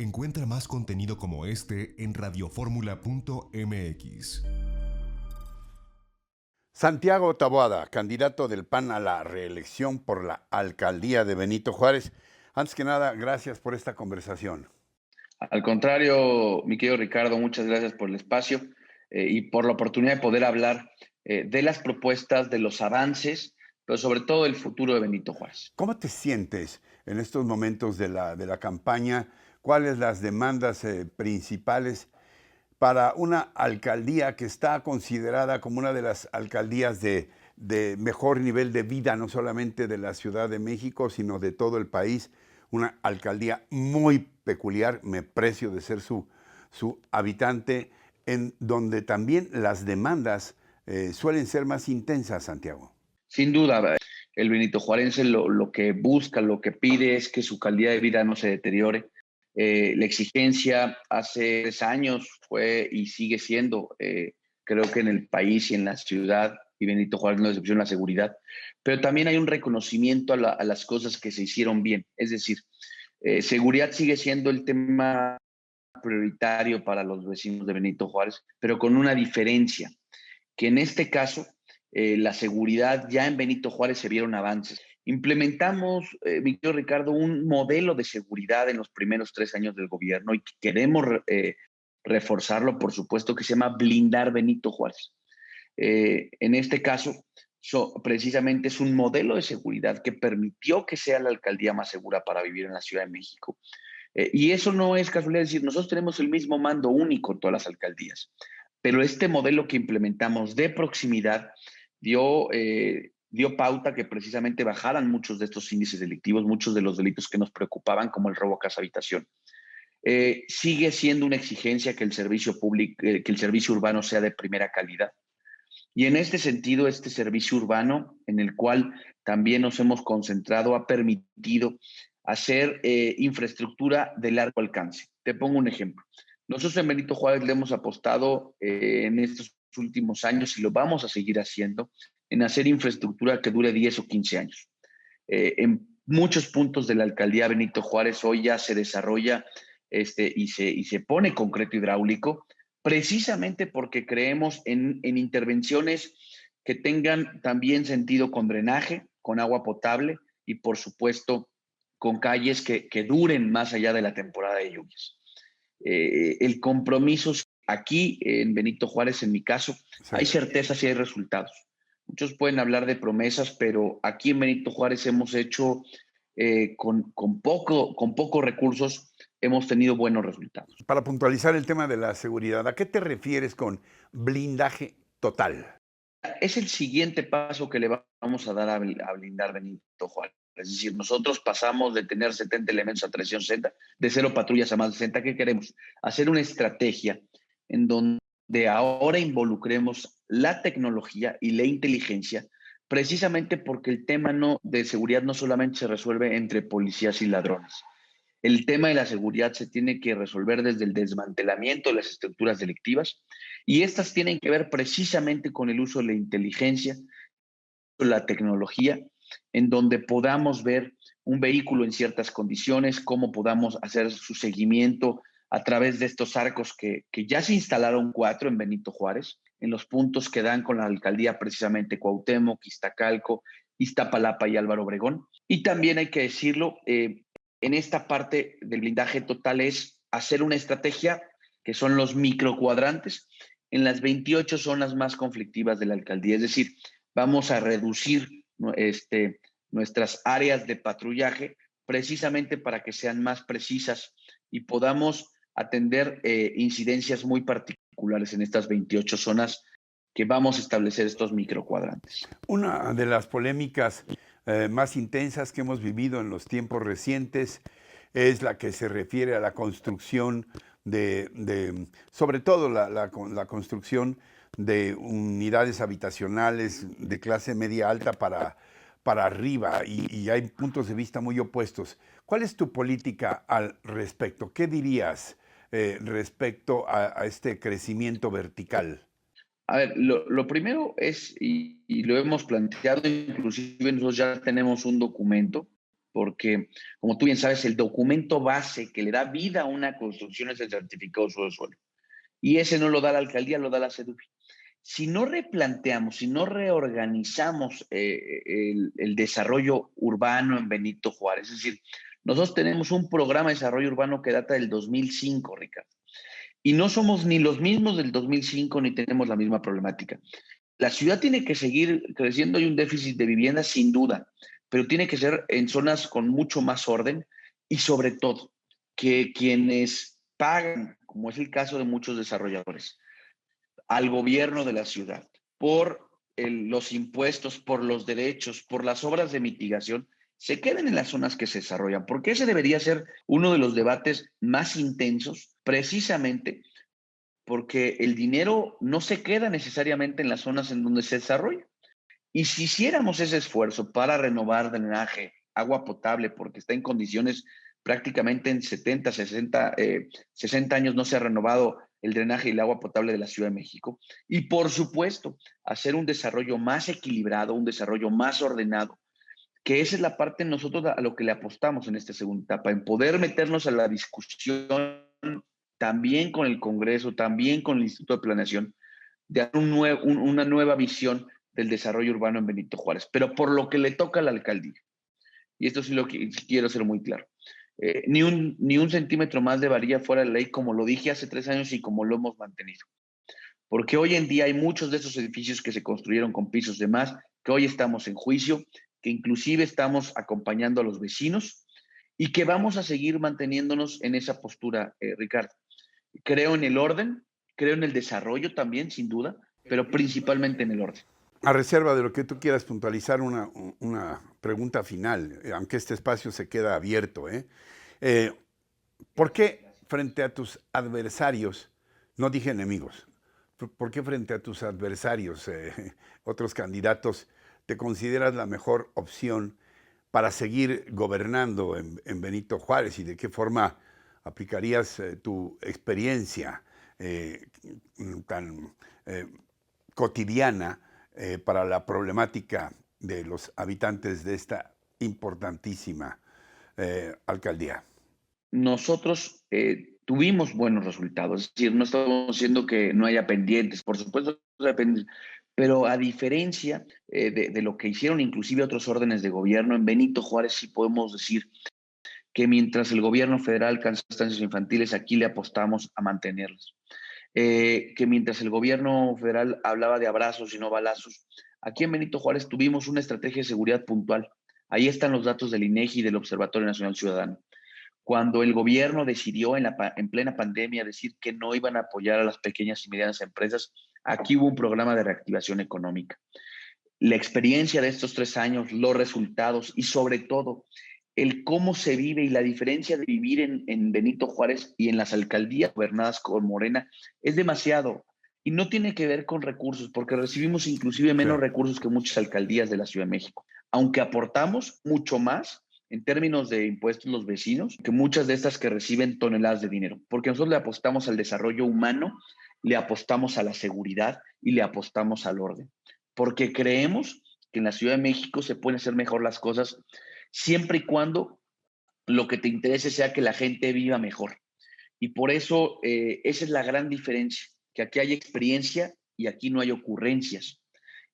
Encuentra más contenido como este en radioformula.mx. Santiago Taboada, candidato del PAN a la reelección por la alcaldía de Benito Juárez. Antes que nada, gracias por esta conversación. Al contrario, mi querido Ricardo, muchas gracias por el espacio y por la oportunidad de poder hablar de las propuestas, de los avances, pero sobre todo del futuro de Benito Juárez. ¿Cómo te sientes en estos momentos de la campaña? ¿Cuáles las demandas principales para una alcaldía que está considerada como una de las alcaldías de mejor nivel de vida, no solamente de la Ciudad de México, sino de todo el país? Una alcaldía muy peculiar, me precio de ser su habitante, en donde también las demandas suelen ser más intensas, Santiago. Sin duda, el Benito Juarense lo que busca, lo que pide es que su calidad de vida no se deteriore. La exigencia hace 3 años fue y sigue siendo, creo que en el país y en la ciudad, y Benito Juárez no es excepción, la seguridad, pero también hay un reconocimiento a las cosas que se hicieron bien. Es decir, seguridad sigue siendo el tema prioritario para los vecinos de Benito Juárez, pero con una diferencia, que en este caso la seguridad ya en Benito Juárez se vieron avances. Implementamos, mi querido Ricardo, un modelo de seguridad en los primeros 3 años del gobierno y queremos reforzarlo, por supuesto, que se llama blindar Benito Juárez. En este caso, precisamente es un modelo de seguridad que permitió que sea la alcaldía más segura para vivir en la Ciudad de México. Y eso no es casualidad, es decir, nosotros tenemos el mismo mando único en todas las alcaldías, pero este modelo que implementamos de proximidad dio pauta que precisamente bajaran muchos de estos índices delictivos, muchos de los delitos que nos preocupaban, como el robo a casa habitación. Sigue siendo una exigencia que el servicio público, que el servicio urbano sea de primera calidad. Y en este sentido, este servicio urbano, en el cual también nos hemos concentrado, ha permitido hacer infraestructura de largo alcance. Te pongo un ejemplo. Nosotros en Benito Juárez le hemos apostado en estos últimos años y lo vamos a seguir haciendo en hacer infraestructura que dure 10 o 15 años. En muchos puntos de la alcaldía Benito Juárez hoy ya se desarrolla y se pone concreto hidráulico, precisamente porque creemos en intervenciones que tengan también sentido con drenaje, con agua potable y, por supuesto, con calles que duren más allá de la temporada de lluvias. El compromiso aquí en Benito Juárez, en mi caso, Sí. hay certezas y hay resultados. Muchos pueden hablar de promesas, pero aquí en Benito Juárez hemos hecho con pocos recursos, hemos tenido buenos resultados. Para puntualizar el tema de la seguridad, ¿a qué te refieres con blindaje total? Es el siguiente paso que le vamos a dar a blindar Benito Juárez. Es decir, nosotros pasamos de tener 70 elementos a 360, de 0 patrullas a más de 60. ¿Qué queremos? Hacer una estrategia en donde ahora involucremos la tecnología y la inteligencia, precisamente porque el tema de seguridad no solamente se resuelve entre policías y ladrones. El tema de la seguridad se tiene que resolver desde el desmantelamiento de las estructuras delictivas y estas tienen que ver precisamente con el uso de la inteligencia, la tecnología, en donde podamos ver un vehículo en ciertas condiciones, cómo podamos hacer su seguimiento a través de estos arcos que ya se instalaron 4 en Benito Juárez, en los puntos que dan con la alcaldía precisamente Cuauhtémoc, Iztacalco, Iztapalapa y Álvaro Obregón. Y también hay que decirlo, en esta parte del blindaje total es hacer una estrategia que son los microcuadrantes en las 28 zonas más conflictivas de la alcaldía. Es decir, vamos a reducir nuestras áreas de patrullaje precisamente para que sean más precisas y podamos atender incidencias muy particulares en estas 28 zonas que vamos a establecer estos microcuadrantes. Una de las polémicas más intensas que hemos vivido en los tiempos recientes es la que se refiere a la construcción sobre todo la construcción de unidades habitacionales de clase media alta para arriba y hay puntos de vista muy opuestos. ¿Cuál es tu política al respecto? ¿Qué dirías respecto a este crecimiento vertical? A ver, lo primero es, y lo hemos planteado, inclusive nosotros ya tenemos un documento porque, como tú bien sabes, el documento base que le da vida a una construcción es el certificado de uso de suelo. Y ese no lo da la alcaldía, lo da la SEDUFI. Si no replanteamos, si no reorganizamos el desarrollo urbano en Benito Juárez, es decir, nosotros tenemos un programa de desarrollo urbano que data del 2005, Ricardo, y no somos ni los mismos del 2005 ni tenemos la misma problemática. La ciudad tiene que seguir creciendo, hay un déficit de vivienda sin duda, pero tiene que ser en zonas con mucho más orden y sobre todo que quienes pagan, como es el caso de muchos desarrolladores, al gobierno de la ciudad por los impuestos, por los derechos, por las obras de mitigación, se queden en las zonas que se desarrollan, porque ese debería ser uno de los debates más intensos, precisamente porque el dinero no se queda necesariamente en las zonas en donde se desarrolla. Y si hiciéramos ese esfuerzo para renovar drenaje, agua potable, porque está en condiciones prácticamente en 70, 60 años no se ha renovado el drenaje y el agua potable de la Ciudad de México. Y por supuesto, hacer un desarrollo más equilibrado, un desarrollo más ordenado, que esa es la parte nosotros a lo que le apostamos en esta segunda etapa, en poder meternos a la discusión también con el Congreso, también con el Instituto de Planeación, de dar una nueva visión del desarrollo urbano en Benito Juárez, pero por lo que le toca a la alcaldía. Y esto sí lo que quiero ser muy claro. Ni un centímetro más de varilla fuera de la ley, como lo dije hace 3 años y como lo hemos mantenido. Porque hoy en día hay muchos de esos edificios que se construyeron con pisos de más, que hoy estamos en juicio, que inclusive estamos acompañando a los vecinos y que vamos a seguir manteniéndonos en esa postura, Ricardo. Creo en el orden, creo en el desarrollo también, sin duda, pero principalmente en el orden. A reserva de lo que tú quieras puntualizar, una pregunta final, aunque este espacio se queda abierto. ¿Por qué frente a tus adversarios, no dije enemigos, por qué frente a tus adversarios, otros candidatos, te consideras la mejor opción para seguir gobernando en Benito Juárez y de qué forma aplicarías tu experiencia tan cotidiana para la problemática de los habitantes de esta importantísima alcaldía? Nosotros tuvimos buenos resultados, es decir, no estamos diciendo que no haya pendientes, por supuesto no hay pendientes, pero a diferencia de lo que hicieron inclusive otros órdenes de gobierno, en Benito Juárez sí podemos decir que mientras el gobierno federal alcanzó estancias infantiles, aquí le apostamos a mantenerlas. Que mientras el gobierno federal hablaba de abrazos y no balazos, aquí en Benito Juárez tuvimos una estrategia de seguridad puntual. Ahí están los datos del INEGI y del Observatorio Nacional Ciudadano. Cuando el gobierno decidió en plena pandemia decir que no iban a apoyar a las pequeñas y medianas empresas, aquí hubo un programa de reactivación económica. La experiencia de estos 3 años, los resultados y sobre todo el cómo se vive y la diferencia de vivir en Benito Juárez y en las alcaldías gobernadas con Morena es demasiado. Y no tiene que ver con recursos, porque recibimos inclusive menos recursos que muchas alcaldías de la Ciudad de México. Aunque aportamos mucho más en términos de impuestos los vecinos que muchas de estas que reciben toneladas de dinero. Porque nosotros le apostamos al desarrollo humano, le apostamos a la seguridad y le apostamos al orden. Porque creemos que en la Ciudad de México se pueden hacer mejor las cosas siempre y cuando lo que te interese sea que la gente viva mejor. Y por eso esa es la gran diferencia, que aquí hay experiencia y aquí no hay ocurrencias.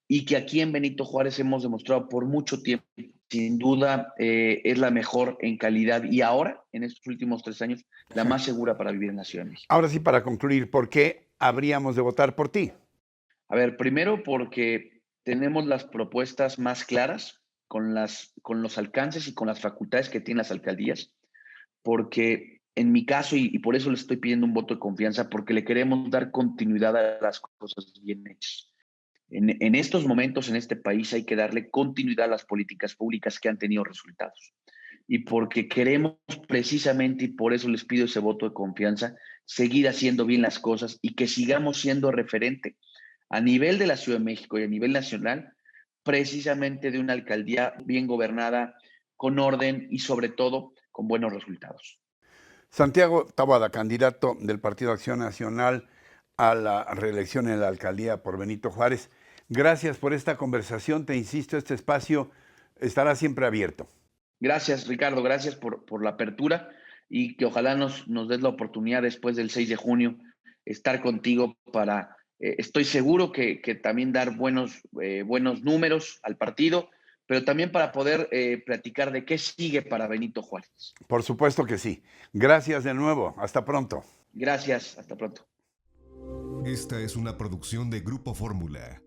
Y que aquí en Benito Juárez hemos demostrado por mucho tiempo, sin duda es la mejor en calidad y ahora, en estos últimos 3 años, la más segura para vivir en la Ciudad de México. Ahora sí, para concluir, ¿por qué habríamos de votar por ti? A ver, primero porque tenemos las propuestas más claras con los alcances y con las facultades que tienen las alcaldías, porque en mi caso, y por eso le estoy pidiendo un voto de confianza, porque le queremos dar continuidad a las cosas bien hechas. En estos momentos en este país hay que darle continuidad a las políticas públicas que han tenido resultados. Y porque queremos precisamente, y por eso les pido ese voto de confianza, seguir haciendo bien las cosas y que sigamos siendo referente a nivel de la Ciudad de México y a nivel nacional, precisamente de una alcaldía bien gobernada, con orden y sobre todo con buenos resultados. Santiago Taboada, candidato del Partido Acción Nacional a la reelección en la alcaldía por Benito Juárez. Gracias por esta conversación. Te insisto, este espacio estará siempre abierto. Gracias, Ricardo, gracias por la apertura y que ojalá nos des la oportunidad después del 6 de junio estar contigo para, estoy seguro que también dar buenos números al partido, pero también para poder platicar de qué sigue para Benito Juárez. Por supuesto que sí. Gracias de nuevo. Hasta pronto. Gracias, hasta pronto. Esta es una producción de Grupo Fórmula.